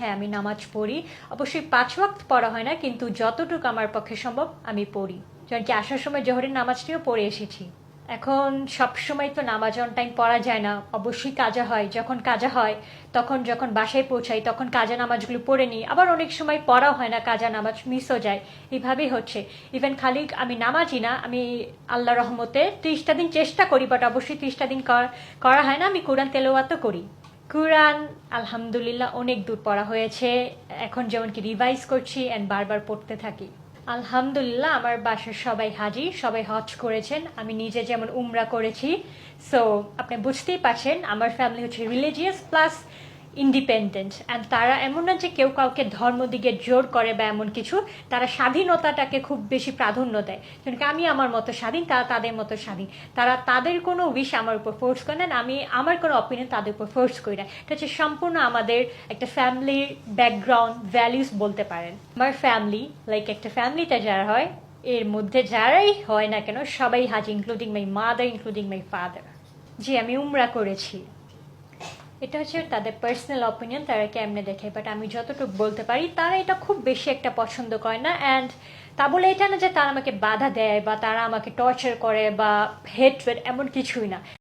হ্যাঁ, আমি নামাজ পড়ি। অবশ্যই ৫ ওয়াক্ত পড়া হয় না, কিন্তু যতটুকু আমার পক্ষে সম্ভব আমি পড়ি। যেমন কি আসার সময় জোহরের নামাজটিও পড়ে এসেছি। এখন সবসময় তো নামাজ অন টাইম পড়া যায় না, অবশ্যই কাজা হয়। যখন কাজা হয় তখন যখন বাসায় পৌঁছাই তখন কাজা নামাজগুলো পড়ে নিই, আবার অনেক সময় পড়াও হয় না, কাজা নামাজ মিসও যায়। এইভাবেই হচ্ছে। ইভেন খালি আমি নামাজই না, আমি আল্লাহ রহমতে ৩০টা দিন চেষ্টা করি, বাট অবশ্যই ৩০টা দিন করা হয় না। আমি কোরআন তেলাওয়াতও করি। কুরআন আলহামদুলিল্লাহ অনেক দূর পড়া হয়েছে। এখন যেমন কি রিভাইজ করছি অ্যান্ড বারবার পড়তে থাকি। আলহামদুলিল্লাহ আমার বাসার সবাই হাজি, সবাই হজ করেছেন। আমি নিজে যেমন উমরা করেছি। সো আপনি বুঝতেই পারছেন আমার ফ্যামিলি হচ্ছে রিলিজিয়াস প্লাস ইন্ডিপেন্ডেন্ট, অ্যান্ড তারা এমন না যে কেউ কাউকে ধর্ম দিকে জোর করে বা এমন কিছু। তারা স্বাধীনতাটাকে খুব বেশি প্রাধান্য দেয়। যেমন আমি আমার মতো স্বাধীন, তারা তাদের মতো স্বাধীন। তারা তাদের কোনো উইশ আমার উপর ফোর্স করে না, আমি আমার কোনো অপিনিয়ন তাদের উপর ফোর্স করি না। এটা হচ্ছে সম্পূর্ণ আমাদের একটা ফ্যামিলির ব্যাকগ্রাউন্ড ভ্যালিউস বলতে পারেন। আমার ফ্যামিলি লাইক একটা ফ্যামিলিতে যারা হয়, এর মধ্যে যারাই হয় না কেন সবাই হাজি, including my mother, including my father. জি, আমি উমরা করেছি। এটা হচ্ছে তাদের পার্সোনাল অপিনিয়ন, তারা কেমনে দেখে, বাট আমি যতটুকু বলতে পারি তারা এটা খুব বেশি একটা পছন্দ করে না। অ্যান্ড তা বলে এটা না যে তারা আমাকে বাধা দেয় বা তারা আমাকে টর্চার করে বা হেট্রেড, এমন কিছুই না।